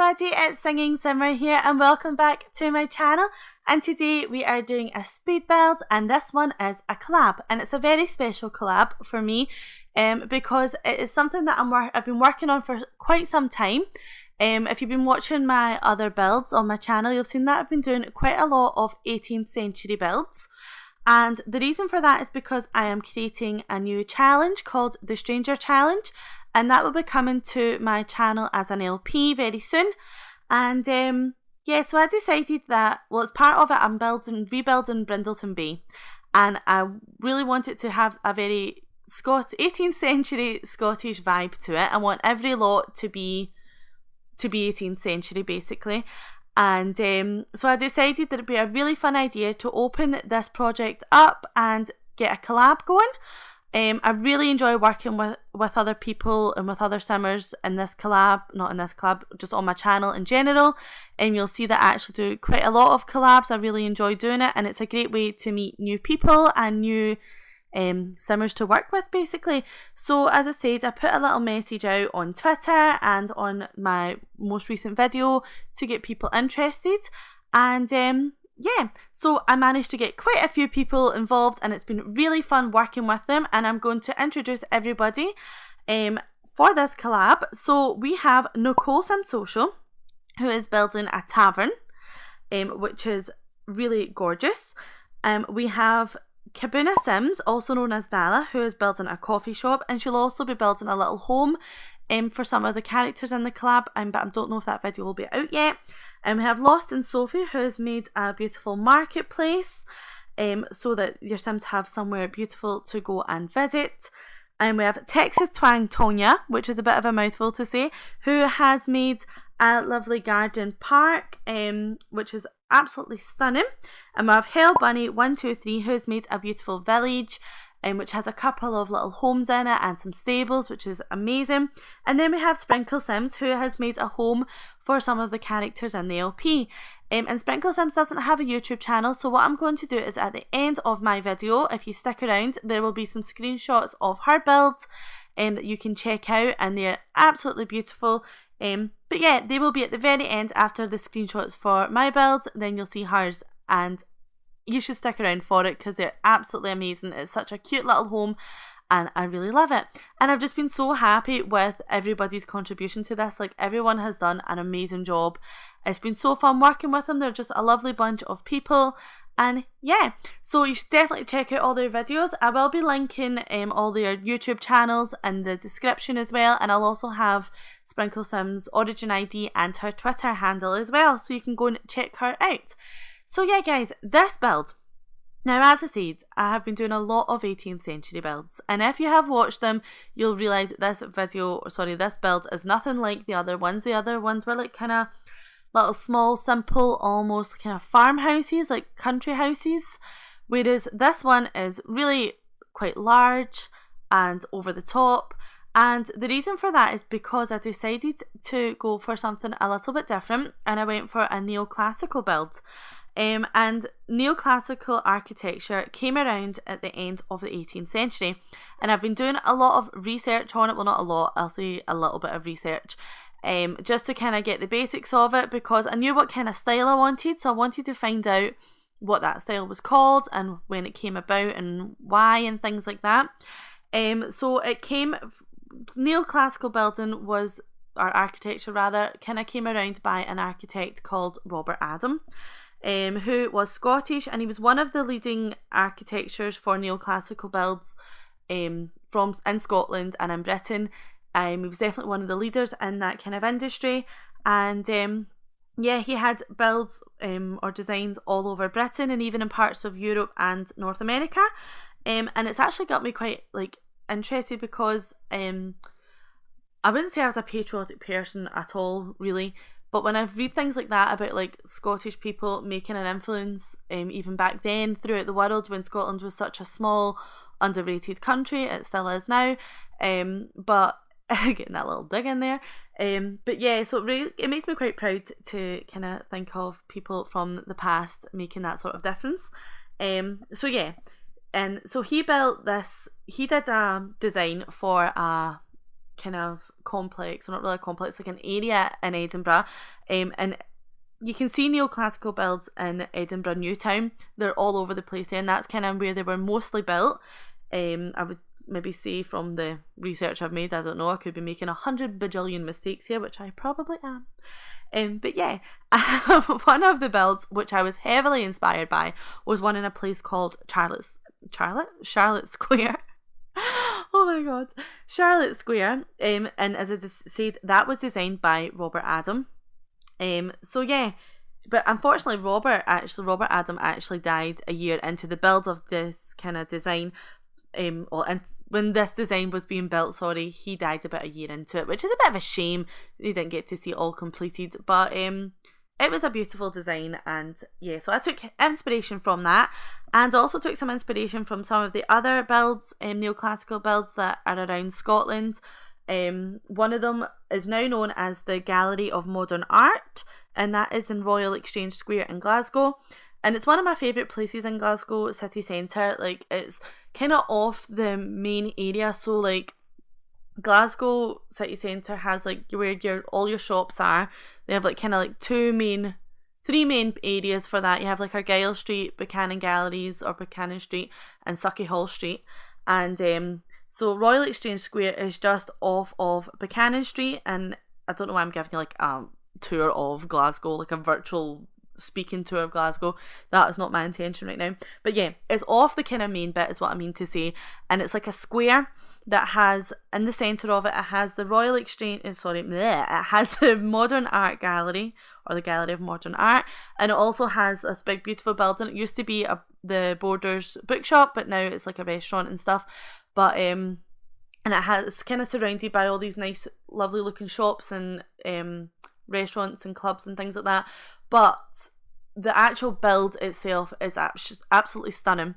everybody, it's Singing Simmer here and welcome back to my channel, and today we are doing a speed build and this one is a collab, and it's a very special collab for me because it is something that I've been working on for quite some time. If you've been watching my other builds on my channel, you'll have seen that I've been doing quite a lot of 18th century builds. And the reason for that is because I am creating a new challenge called the Stranger Challenge, and that will be coming to my channel as an LP very soon. And yeah, so I decided that, well, as part of it, I'm rebuilding Brindleton Bay, and I really want it to have a very 18th century Scottish vibe to it. I want every lot to be 18th century basically. And so I decided that it'd be a really fun idea to open this project up and get a collab going. I really enjoy working with other people and with other simmers in this collab, not in this collab, just on my channel in general. And you'll see that I actually do quite a lot of collabs. I really enjoy doing it, and it's a great way to meet new people and new simmers to work with basically. So as I said, I put a little message out on Twitter and on my most recent video to get people interested, and yeah, so I managed to get quite a few people involved, and it's been really fun working with them. And I'm going to introduce everybody for this collab. So we have Neoclassical Social, who is building a tavern, which is really gorgeous. We have Kabuna Sims, also known as Dala, who is building a coffee shop, and she'll also be building a little home for some of the characters in the collab, but I don't know if that video will be out yet. We have Lost and Sophie, who has made a beautiful marketplace so that your Sims have somewhere beautiful to go and visit. And we have TexasTwangTonya, which is a bit of a mouthful to say, who has made a lovely garden park, which is absolutely stunning. And we have Hell Bunny 123, who has made a beautiful village, which has a couple of little homes in it and some stables, which is amazing. And then we have Sprinkle Sims, who has made a home for some of the characters in the LP. And Sprinkle Sims doesn't have a YouTube channel, so what I'm going to do is at the end of my video, if you stick around, there will be some screenshots of her builds that you can check out, and they're absolutely beautiful. But yeah, they will be at the very end after the screenshots for my build. Then you'll see hers, and you should stick around for it because they're absolutely amazing. It's such a cute little home and I really love it. And I've just been so happy with everybody's contribution to this. Like, everyone has done an amazing job. It's been so fun working with them. They're just a lovely bunch of people. And yeah, so you should definitely check out all their videos. I will be linking all their YouTube channels in the description as well, and I'll also have Sprinkle Sims origin ID and her Twitter handle as well, so you can go and check her out. So yeah guys, this build, now as I said, I have been doing a lot of 18th century builds, and if you have watched them, you'll realise that this build is nothing like the other ones. The other ones were like kind of little small, simple, almost kind of farmhouses, like country houses, whereas this one is really quite large and over the top. And the reason for that is because I decided to go for something a little bit different, and I went for a neoclassical build. And neoclassical architecture came around at the end of the 18th century, and I've been doing a lot of research on it. Well, not a lot, I'll say a little bit of research, just to kind of get the basics of it, because I knew what kind of style I wanted, so I wanted to find out what that style was called and when it came about and why and things like that. So neoclassical building was, or architecture rather, kind of came around by an architect called Robert Adam, who was Scottish, and he was one of the leading architectures for neoclassical builds in Scotland and in Britain. He was definitely one of the leaders in that kind of industry, and yeah, he had builds or designs all over Britain and even in parts of Europe and North America, and it's actually got me quite interested because I wouldn't say I was a patriotic person at all really, but when I read things like that about Scottish people making an influence even back then throughout the world, when Scotland was such a small, underrated country, it still is now, but getting that little dig in there, but yeah, so it makes me quite proud to kind of think of people from the past making that sort of difference. So yeah, and so he built this, he did a design for a kind of complex, or not really a complex, like an area in Edinburgh, and you can see neoclassical builds in Edinburgh Newtown. They're all over the place there, and that's kind of where they were mostly built. I would maybe say from the research I've made, I don't know, I could be making 100 bajillion mistakes here, which I probably am. But yeah, one of the builds which I was heavily inspired by was one in a place called Charlotte Square. Oh my god, Charlotte Square. And as I said, that was designed by Robert Adam. So yeah, but unfortunately Robert Adam actually died a year into the build of this kind of design. And when this design was being built, he died about a year into it, which is a bit of a shame. They didn't get to see it all completed, but it was a beautiful design, and yeah, so I took inspiration from that, and also took some inspiration from some of the other builds, neoclassical builds that are around Scotland. One of them is now known as the Gallery of Modern Art, and that is in Royal Exchange Square in Glasgow. And it's one of my favourite places in Glasgow city centre. Like, it's kind of off the main area, so like Glasgow city centre has like where all your shops are. They have like kind of like three main areas for that. You have like Argyle Street, Buchanan Galleries or Buchanan Street, and Sucky Hall Street. And so Royal Exchange Square is just off of Buchanan Street, and I don't know why I'm giving you like a tour of Glasgow, like a virtual speaking tour of Glasgow. That is not my intention right now, but yeah, it's off the kind of main bit is what I mean to say. And it's like a square that has, in the centre of it, it has the Royal Exchange, it has the Modern Art Gallery, or the Gallery of Modern Art, and it also has this big beautiful building. It used to be the Borders bookshop, but now it's like a restaurant and stuff. But and it's kind of surrounded by all these nice lovely looking shops and restaurants and clubs and things like that. But the actual build itself is absolutely stunning.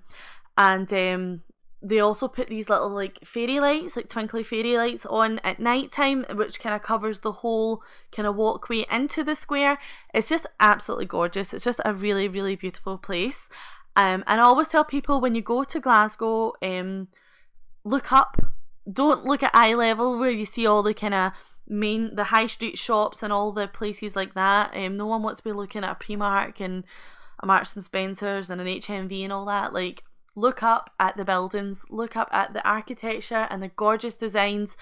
And they also put these little like fairy lights, like twinkly fairy lights on at night time, which kind of covers the whole kind of walkway into the square. It's just absolutely gorgeous. It's just a really, really beautiful place. And I always tell people, when you go to Glasgow, look up. Don't look at eye level where you see all the kind of the high street shops and all the places like that. No one wants to be looking at a Primark and a Marks and Spencer's and an HMV and all that. Like, look up at the buildings, look up at the architecture and the gorgeous designs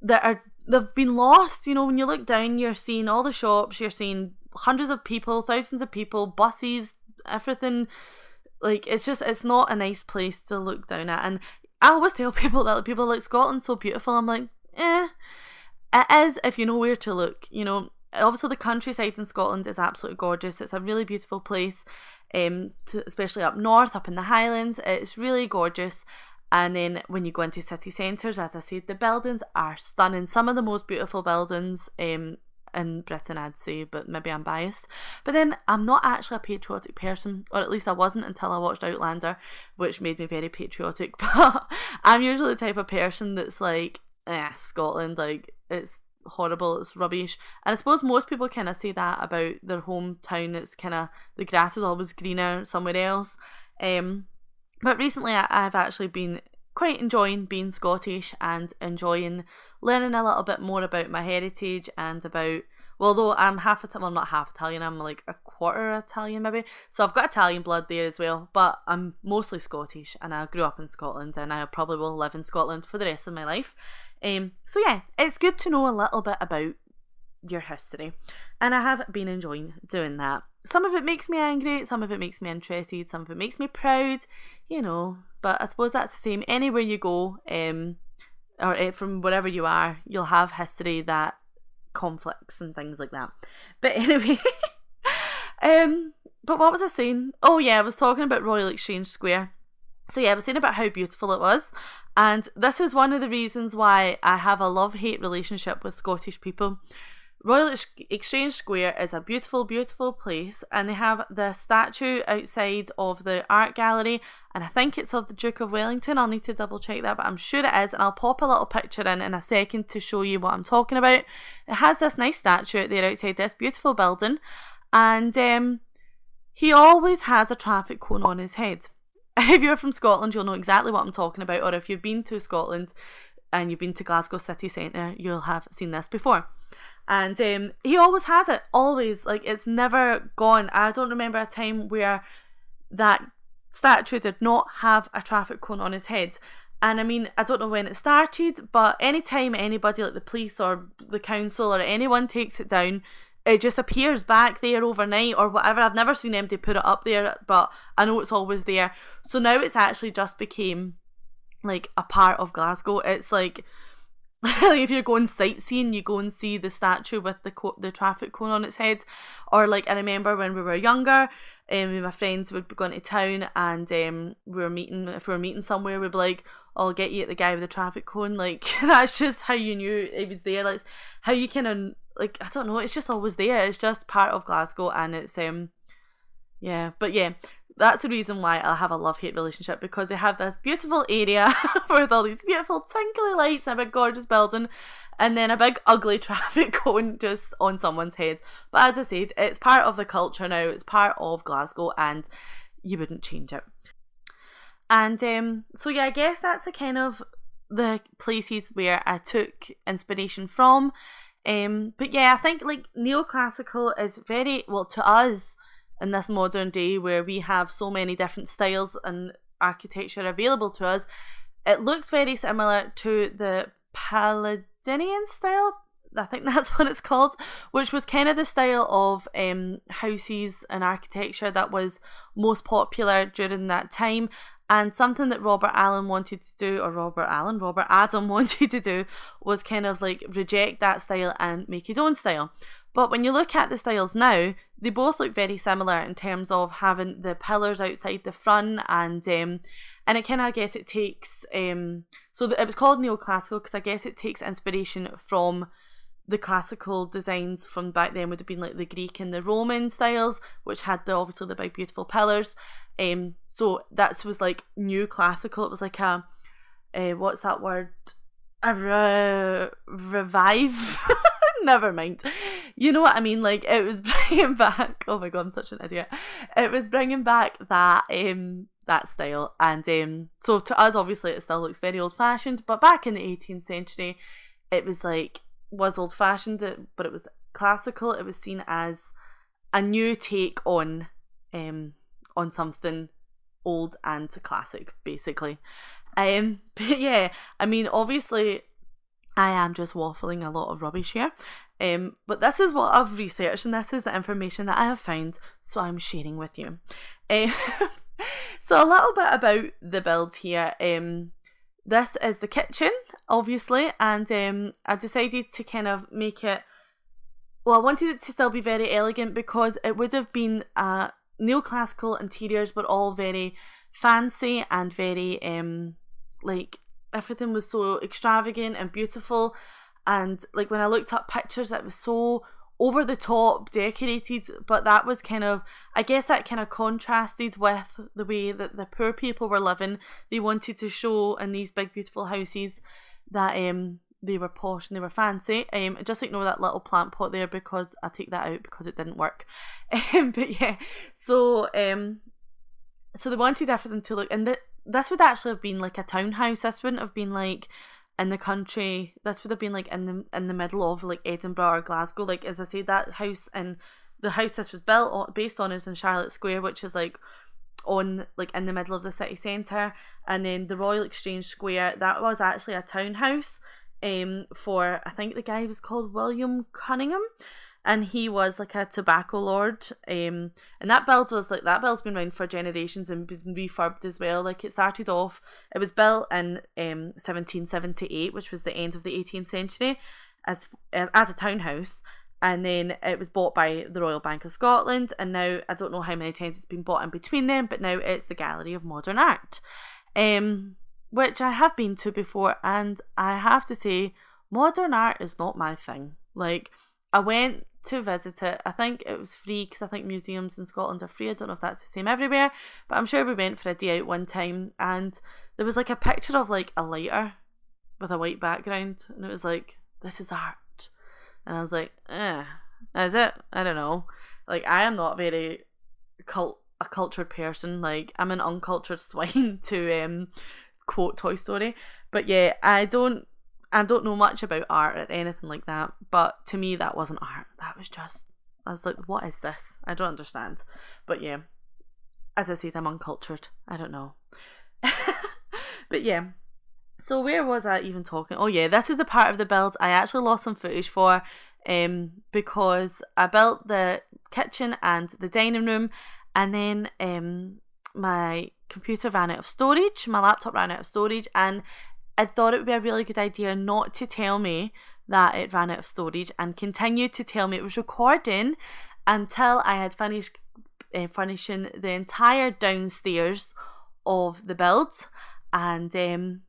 they've been lost. You know, when you look down, you're seeing all the shops, you're seeing hundreds of people, thousands of people, buses, everything. Like, it's not a nice place to look down at. And I always tell people that people like, Scotland's so beautiful. I'm like, it is if you know where to look. You know, obviously the countryside in Scotland is absolutely gorgeous. It's a really beautiful place, especially up north, up in the Highlands. It's really gorgeous. And then when you go into city centres, as I said, the buildings are stunning. Some of the most beautiful buildings in Britain, I'd say, but maybe I'm biased. But then I'm not actually a patriotic person, or at least I wasn't until I watched Outlander, which made me very patriotic. But I'm usually the type of person that's like, Scotland, like, it's horrible, it's rubbish. And I suppose most people kind of say that about their hometown. It's kind of, the grass is always greener somewhere else. But recently I've actually been quite enjoying being Scottish and enjoying learning a little bit more about my heritage and about, well, although I'm I'm not half Italian, I'm like a quarter Italian maybe, so I've got Italian blood there as well, but I'm mostly Scottish, and I grew up in Scotland, and I probably will live in Scotland for the rest of my life. So yeah, it's good to know a little bit about your history, and I have been enjoying doing that. Some of it makes me angry, some of it makes me interested, some of it makes me proud, you know, but I suppose that's the same anywhere you go, or from wherever you are, you'll have history that conflicts and things like that. But anyway, but what was I saying? Oh yeah, I was talking about Royal Exchange Square. So yeah, I was saying about how beautiful it was, and this is one of the reasons why I have a love-hate relationship with Scottish people. Royal Exchange Square is a beautiful, beautiful place, and they have the statue outside of the art gallery, and I think it's of the Duke of Wellington. I'll need to double check that, but I'm sure it is, and I'll pop a little picture in a second to show you what I'm talking about. It has this nice statue out there outside this beautiful building, and he always has a traffic cone on his head. If you're from Scotland, you'll know exactly what I'm talking about, or if you've been to Scotland, and you've been to Glasgow city centre, you'll have seen this before. And he always has it, always, like it's never gone. I don't remember a time where that statue did not have a traffic cone on his head. And I mean, I don't know when it started, but anytime anybody like the police or the council or anyone takes it down, it just appears back there overnight or whatever. I've never seen them to put it up there, but I know it's always there. So now it's actually just became like a part of Glasgow. It's like if you're going sightseeing, you go and see the statue with the traffic cone on its head. Or like, I remember when we were younger, my friends would be going to town, and if we were meeting somewhere, we'd be like, I'll get you at the guy with the traffic cone. Like, that's just how you knew it was there. Like, how you can, like, I don't know, it's just always there. It's just part of Glasgow, and it's yeah. But yeah, that's the reason why I'll have a love-hate relationship, because they have this beautiful area with all these beautiful twinkly lights and a big gorgeous building, and then a big ugly traffic cone just on someone's head. But as I said, it's part of the culture now, it's part of Glasgow, and you wouldn't change it. And so yeah, I guess that's the kind of the places where I took inspiration from. But yeah, I think like neoclassical is very, well, to us in this modern day where we have so many different styles and architecture available to us, it looks very similar to the Palladian style, I think that's what it's called, which was kind of the style of houses and architecture that was most popular during that time. And something that Robert Adam wanted to do was kind of like reject that style and make his own style. But when you look at the styles now, they both look very similar in terms of having the pillars outside the front, and it kind of, I guess it takes so it was called neoclassical because I guess it takes inspiration from the classical designs from back then. Would have been like the Greek and the Roman styles, which had obviously the big beautiful pillars. So that was like new classical. It was like a what's that word? A revive. Never mind. You know what I mean? Like, it was bringing back. Oh my god, I'm such an idiot. It was bringing back that that style, and so to us, obviously, it still looks very old fashioned. But back in the 18th century, it was old fashioned, but it was classical. It was seen as a new take on something old and classic, basically. But yeah, I mean, obviously, I am just waffling a lot of rubbish here. But this is what I've researched, and this is the information that I have found, so I'm sharing with you. So a little bit about the build here. This is the kitchen, obviously, and I decided to kind of make it, well, I wanted it to still be very elegant because it would have been neoclassical interiors, but all very fancy and very like everything was so extravagant and beautiful. And like when I looked up pictures, it was so over the top decorated, but that was kind of, I guess that kind of contrasted with the way that the poor people were living. They wanted to show in these big beautiful houses that they were posh and they were fancy. Just ignore that little plant pot there because I take that out because it didn't work. But yeah, so they wanted everything to look, and this would actually have been like a townhouse. This wouldn't have been like in the country. This would have been like in the middle of like Edinburgh or Glasgow. Like, as I say, that house, and the house this was based on is in Charlotte Square, which is like on like in the middle of the city centre. And then the Royal Exchange Square, that was actually a townhouse for, I think the guy was called William Cunningham, and he was like a tobacco lord. And that build's been around for generations and been refurbed as well. Like, it started off, it was built in 1778, which was the end of the 18th century, as a townhouse, and then it was bought by the Royal Bank of Scotland, and now I don't know how many times it's been bought in between them, but now it's the Gallery of Modern Art, which I have been to before, and I have to say, modern art is not my thing. Like, I went to visit it. I think it was free because I think museums in Scotland are free. I don't know if that's the same everywhere, but I'm sure we went for a day out one time, and there was like a picture of like a lighter with a white background, and it was like, this is art. And I was like, is it? I don't know. Like, I am not very a cultured person. Like, I'm an uncultured swine, to quote Toy Story. But yeah, I don't I don't know much about art or anything like that, but to me that wasn't art. That was just, I was like, what is this? I don't understand. But yeah, as I said, I'm uncultured. I don't know. But yeah, so where was I even talking? Oh yeah, this is the part of the build I actually lost some footage for, because I built the kitchen and the dining room, and then my computer ran out of storage, my laptop ran out of storage, and I thought it would be a really good idea not to tell me that it ran out of storage and continue to tell me it was recording until I had finished furnishing the entire downstairs of the build. And then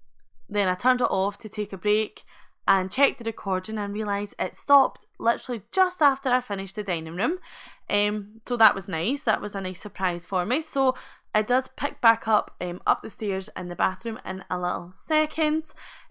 I turned it off to take a break and checked the recording and realised it stopped literally just after I finished the dining room. So that was nice. That was a nice surprise for me. So it does pick back up the stairs in the bathroom in a little second.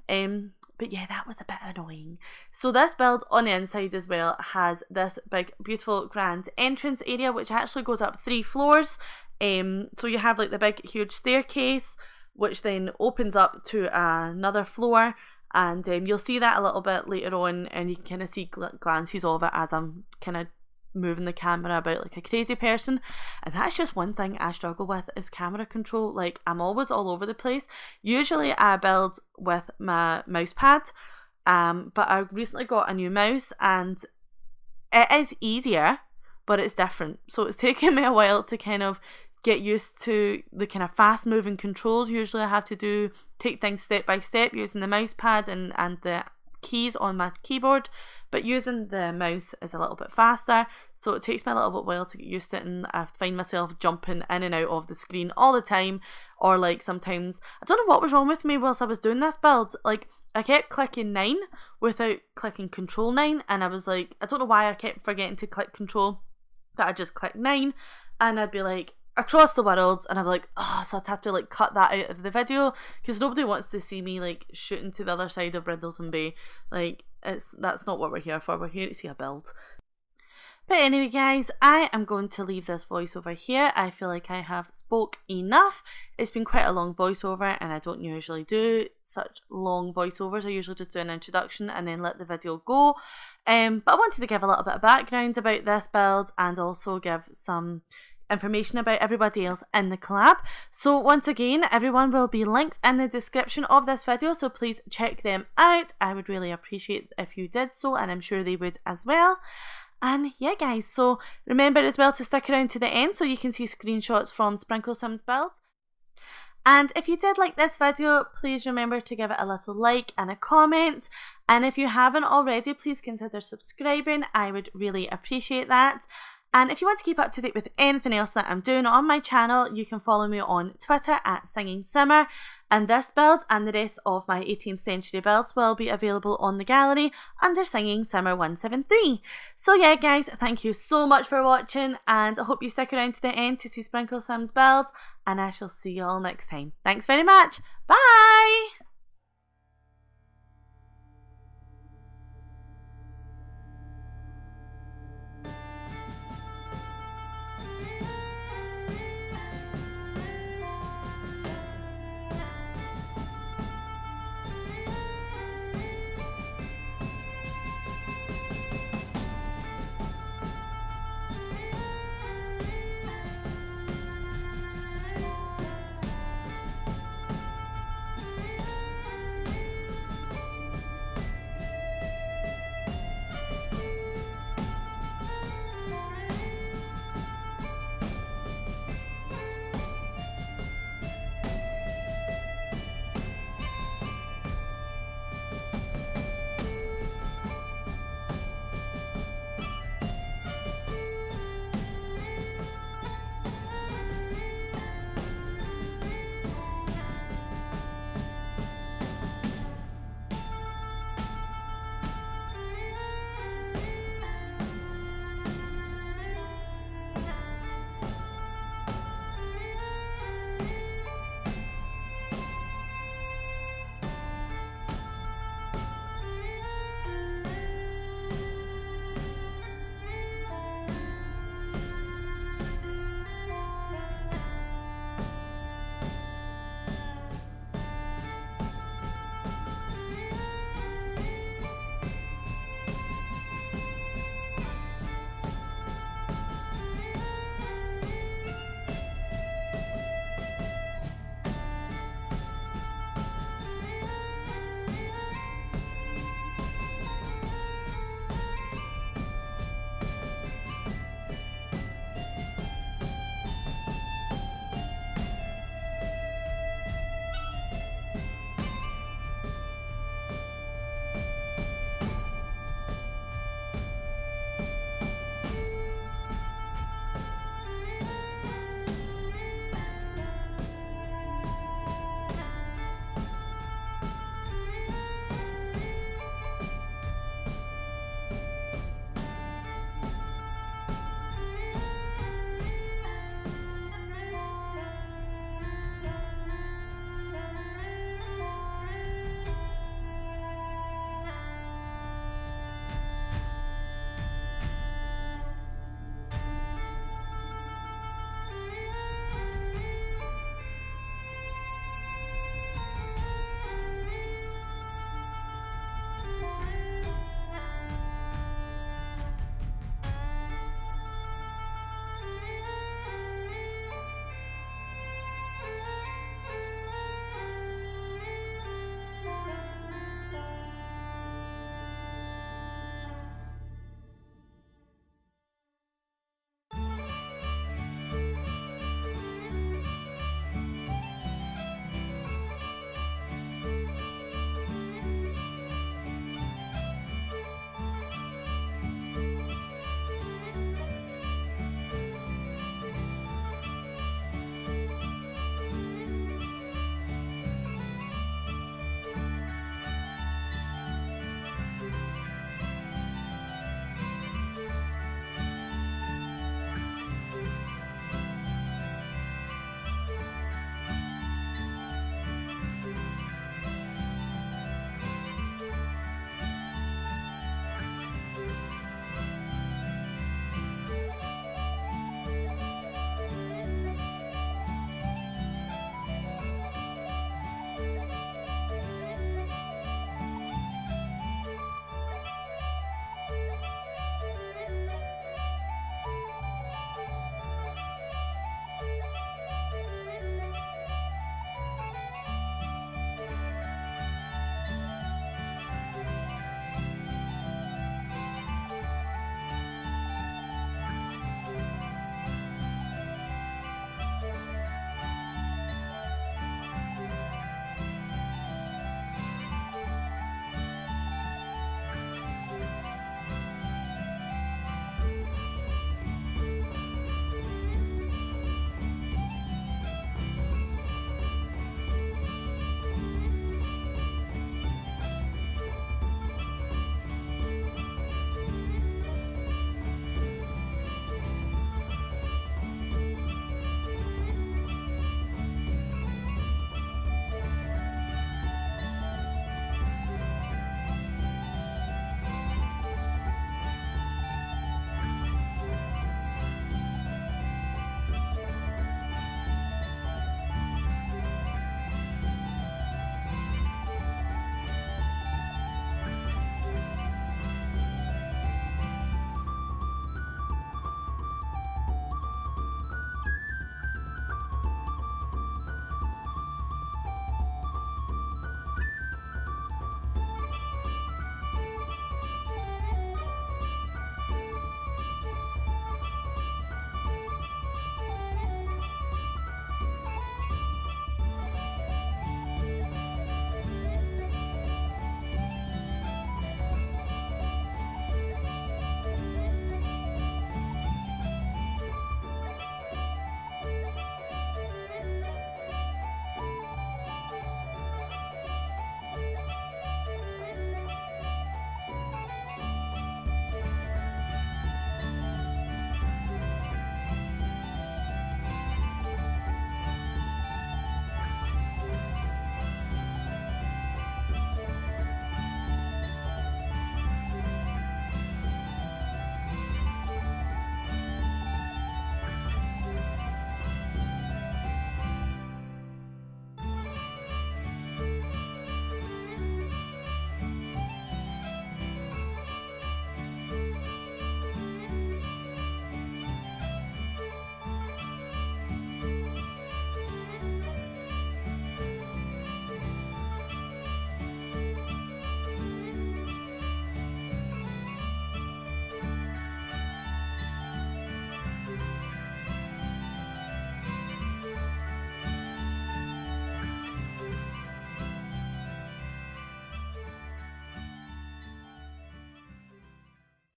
But yeah, that was a bit annoying. So this build on the inside as well has this big, beautiful, grand entrance area, which actually goes up 3 floors. So you have like the big, huge staircase, which then opens up to another floor. And you'll see that a little bit later on, and you can kind of see glances of it as I'm kind of moving the camera about like a crazy person. And that's just one thing I struggle with, is camera control. Like, I'm always all over the place. Usually I build with my mouse pad, but I recently got a new mouse and it is easier, but it's different. So it's taken me a while to kind of get used to the kind of fast moving controls. Usually I have to take things step by step using the mouse pad and the keys on my keyboard, but using the mouse is a little bit faster, so it takes me a little bit while to get used to it, and I find myself jumping in and out of the screen all the time. Or like sometimes, I don't know what was wrong with me whilst I was doing this build, like I kept clicking 9 without clicking control 9, and I was like, I don't know why I kept forgetting to click control, but I just clicked 9 and I'd be like, across the world, and I'm like, oh, so I'd have to like cut that out of the video because nobody wants to see me like shooting to the other side of Brindleton Bay. Like, that's not what we're here for. We're here to see a build. But anyway guys, I am going to leave this voiceover here. I feel like I have spoke enough. It's been quite a long voiceover, and I don't usually do such long voiceovers. I usually just do an introduction and then let the video go. But I wanted to give a little bit of background about this build and also give some information about everybody else in the collab. So once again, everyone will be linked in the description of this video, so please check them out. I would really appreciate if you did so, and I'm sure they would as well. And yeah guys, so remember as well to stick around to the end so you can see screenshots from Sprinkle Sims build. And if you did like this video, please remember to give it a little like and a comment. And if you haven't already, please consider subscribing. I would really appreciate that. And if you want to keep up to date with anything else that I'm doing on my channel, you can follow me on Twitter at Singing Simmer. And this build and the rest of my 18th century builds will be available on the gallery under Singing Simmer 173. So yeah guys, thank you so much for watching, and I hope you stick around to the end to see Sprinkle Sims build, and I shall see you all next time. Thanks very much. Bye!